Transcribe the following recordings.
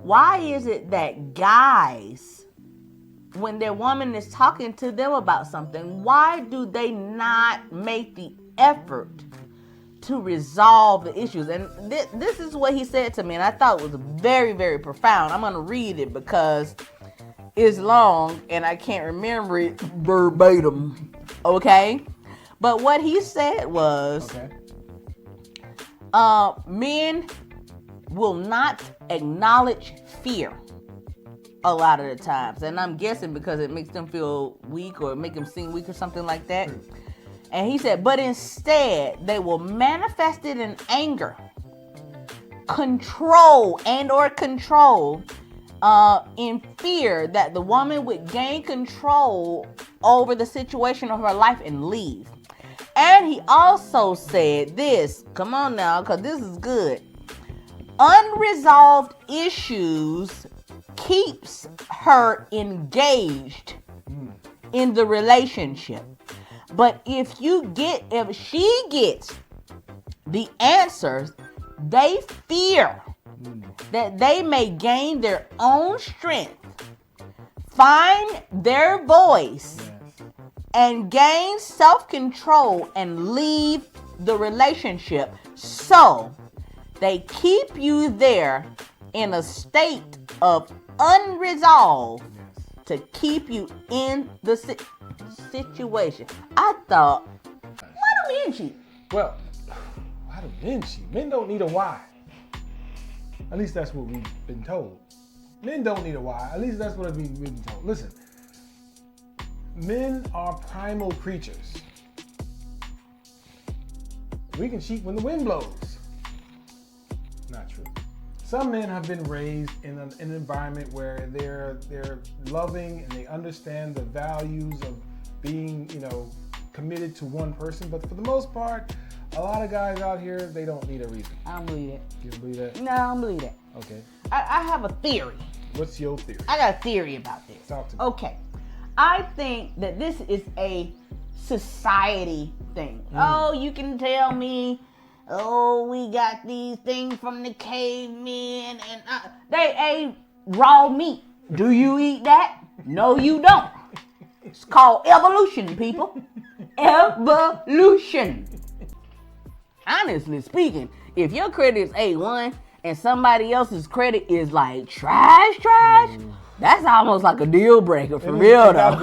Why is it that guys, when their woman is talking to them about something, why do they not make the effort to resolve the issues? And this is what he said to me, and I thought it was very, very profound. I'm going to read it because it's long and I can't remember it verbatim. Okay? But what he said was, men will not acknowledge fear a lot of the times. And I'm guessing because it makes them feel weak or make them seem weak or something like that. And he said, but instead, they will manifest it in anger, control, in fear that the woman would gain control over the situation of her life and leave. And he also said this, come on now, because this is good. Unresolved issues keeps her engaged in the relationship. But if she gets the answers, they fear that they may gain their own strength, find their voice, and gain self-control and leave the relationship. So they keep you there in a state of unresolved to keep you in the situation. I thought, why do men cheat? Well, why do men cheat? Men don't need a why. At least that's what we've been told. Men don't need a why. At least that's what we've been told. Listen, men are primal creatures. We can cheat when the wind blows. Not true. Some men have been raised in an environment where they're loving and they understand the values of being, committed to one person. But for the most part, a lot of guys out here, they don't need a reason. I don't believe it. You don't believe that? No, I don't believe that. Okay. I have a theory. What's your theory? I got a theory about this. Talk to me. Okay. I think that this is a society thing. Oh, you can tell me, we got these things from the cavemen and they ate raw meat. Do you eat that? No, you don't. It's called evolution, people. Evolution. Honestly speaking, if your credit is A1 and somebody else's credit is like trash, that's almost like a deal breaker for real though.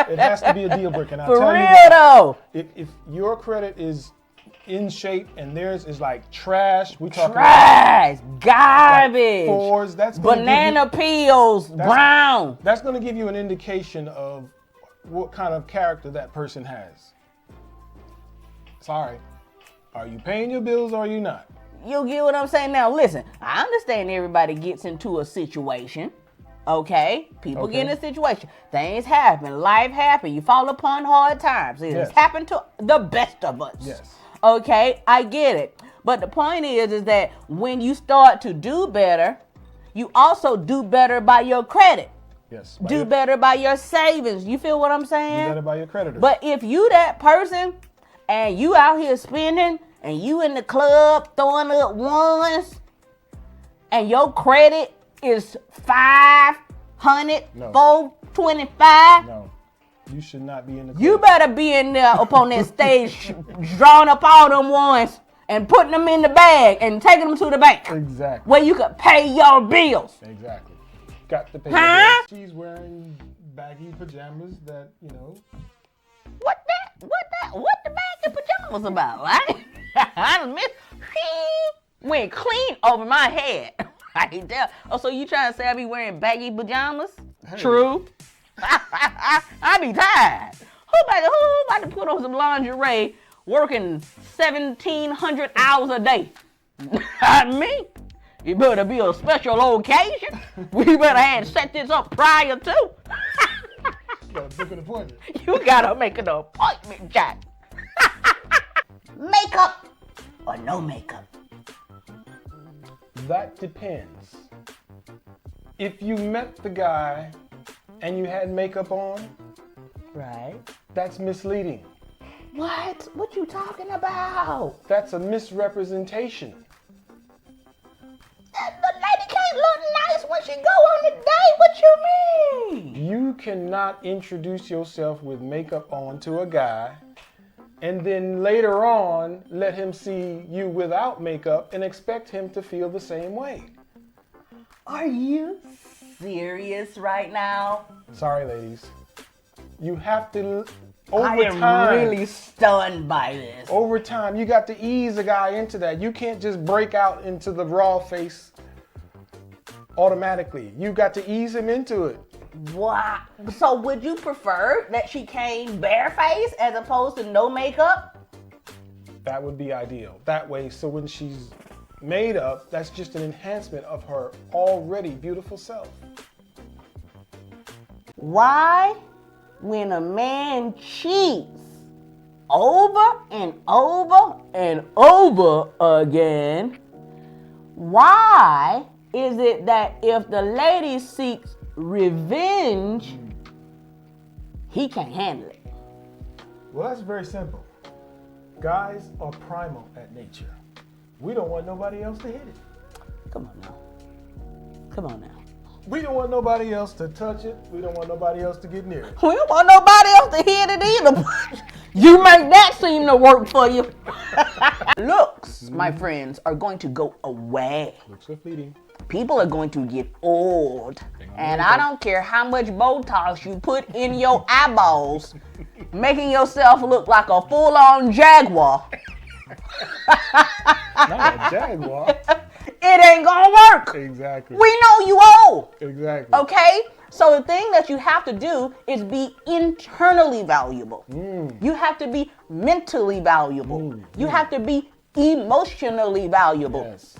It has to be a deal breaker. And For real though. If your credit is in shape and theirs is like trash, we talking trash, garbage, like fours, that's banana peels, brown. That's going to give you an indication of what kind of character that person has. Sorry. Are you paying your bills or are you not? You get what I'm saying? Now listen, I understand everybody gets into a situation. Okay? People get in a situation. Things happen. Life happens. You fall upon hard times. It has happened to the best of us. Yes. Okay? I get it. But the point is that when you start to do better, you also do better by your credit. Yes. Do better by your savings. You feel what I'm saying? Do better by your creditors. But if you that person and you out here spending and you in the club throwing up ones and your credit is 500, 425. No, you should not be in the club. You better be in there up on that stage drawing up all them ones and putting them in the bag and taking them to the bank. Exactly. Where you could pay your bills. Exactly. Got to pay your bills. She's wearing baggy pajamas that, What the baggy pajamas about, right? Went clean over my head. I can tell. Oh, so you trying to say I be wearing baggy pajamas? Hey. True. I be tired. Who about to put on some lingerie working 1,700 hours a day? Not me. It better be a special occasion. We better have set this up prior to. You gotta book an appointment. You gotta make an appointment, Jack. Makeup or no makeup? That depends. If you met the guy and you had makeup on, right, that's misleading. What? What you talking about? That's a misrepresentation. The lady can't look cannot introduce yourself with makeup on to a guy and then later on let him see you without makeup and expect him to feel the same way. Are you serious right now? Sorry, ladies. You have to, I am really stunned by this. Over time, you got to ease a guy into that. You can't just break out into the raw face automatically. You got to ease him into it. Wow. So would you prefer that she came barefaced as opposed to no makeup? That would be ideal. That way, so when she's made up, that's just an enhancement of her already beautiful self. Why, when a man cheats over and over and over again, why is it that if the lady seeks revenge, he can't handle it? Well, that's very simple. Guys are primal at nature. We don't want nobody else to hit it. Come on now. Come on now. We don't want nobody else to touch it. We don't want nobody else to get near it. We don't want nobody else to hit it either. You make that seem to work for you. Looks, my friends, are going to go away. Looks are fleeting. People are going to get old. And I don't care how much Botox you put in your eyeballs, making yourself look like a full-on jaguar. Not a jaguar. It ain't gonna work. Exactly. We know you old. Exactly. Okay? So the thing that you have to do is be internally valuable. You have to be mentally valuable. You have to be emotionally valuable. Yes.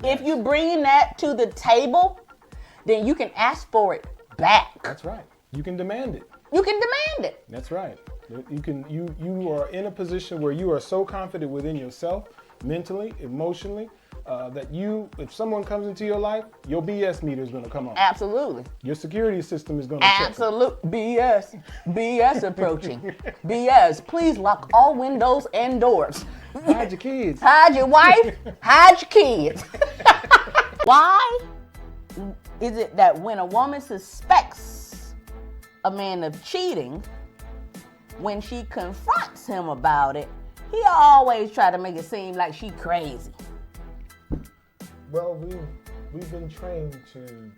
If you bring that to the table, then you can ask for it back. That's right. You can demand it. You can demand it. That's right. You are in a position where you are so confident within yourself, mentally, emotionally, that if someone comes into your life, your BS meter is going to come on. Absolutely. Your security system is going to check. Absolute BS approaching. BS. Please lock all windows and doors. Hide your kids. Hide your wife. Hide your kids. Why is it that when a woman suspects a man of cheating, when she confronts him about it, he always try to make it seem like she crazy? Well, we've been trained to,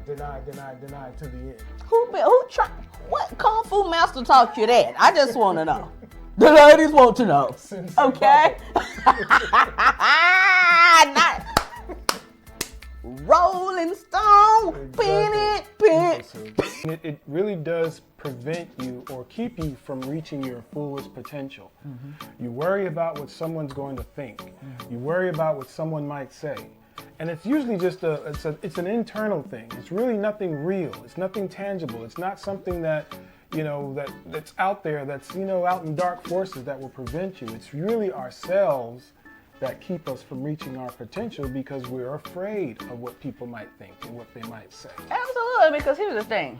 deny to the end. What Kung Fu master taught you that? I just want to know. The ladies want to know. Okay? Not Rolling Stone. Exactly. It really does prevent you or keep you from reaching your fullest potential. You worry about what someone's going to think. You worry about what someone might say. And it's usually just it's an internal thing. It's really nothing real. It's nothing tangible. It's not something that, that's out there, that's, out in dark forces that will prevent you. It's really ourselves that keep us from reaching our potential because we're afraid of what people might think and what they might say. Absolutely, because here's the thing.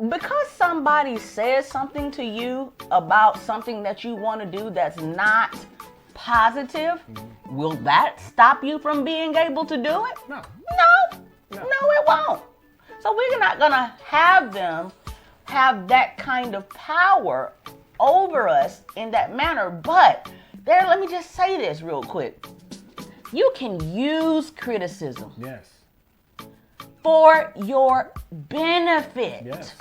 Because somebody says something to you about something that you want to do that's not positive, will that stop you from being able to do it? No, it won't. So we're not going to have them have that kind of power over us in that manner. But let me just say this real quick. You can use criticism. Yes. For your benefit. Yes.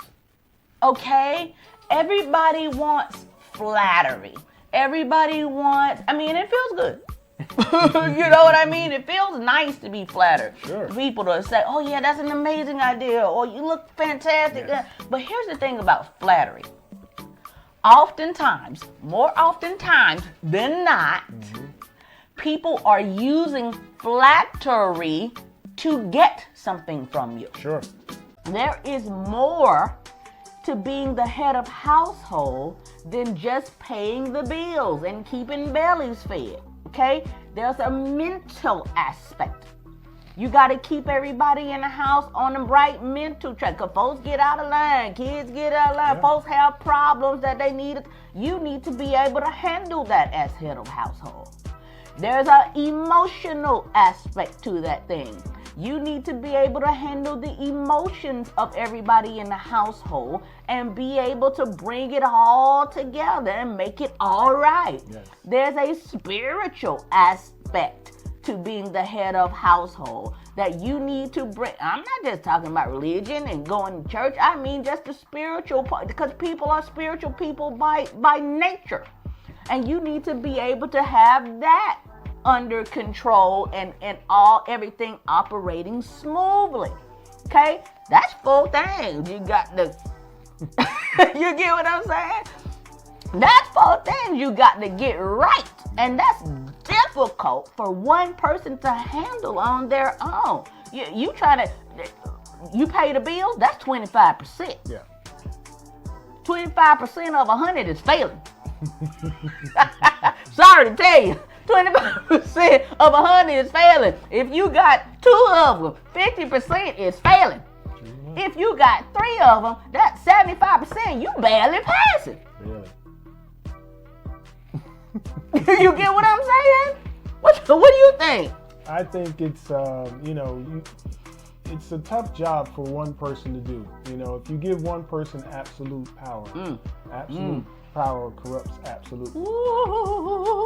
Okay? Everybody wants flattery. Everybody wants, it feels good. You know what I mean? It feels nice to be flattered. Sure. People to say, oh yeah, that's an amazing idea, or you look fantastic. Yes. But here's the thing about flattery. Oftentimes, more oftentimes than not, people are using flattery to get something from you. Sure. There is more to being the head of household than just paying the bills and keeping bellies fed, okay? There's a mental aspect. You got to keep everybody in the house on the right mental track. Because folks get out of line, kids get out of line, folks have problems that they need. You need to be able to handle that as head of household. There's an emotional aspect to that thing. You need to be able to handle the emotions of everybody in the household and be able to bring it all together and make it all right. Yes. There's a spiritual aspect to being the head of household that you need to bring. I'm not just talking about religion and going to church. I mean just the spiritual part, because people are spiritual people by nature. And you need to be able to have that under control and everything operating smoothly. Okay? That's 4 things. You got the you get what I'm saying? That's 4 things you got to get right. And that's difficult for one person to handle on their own. You try to, you pay the bills, that's 25%. Yeah. 25% of 100 is failing. Sorry to tell you, 25% of 100 is failing. If you got 2 of them, 50% is failing. If you got 3 of them, that's 75%. You barely passing. Really? You get what I'm saying? What do you think? I think it's it's a tough job for one person to do. If you give one person absolute power, absolute power corrupts absolute. Ooh.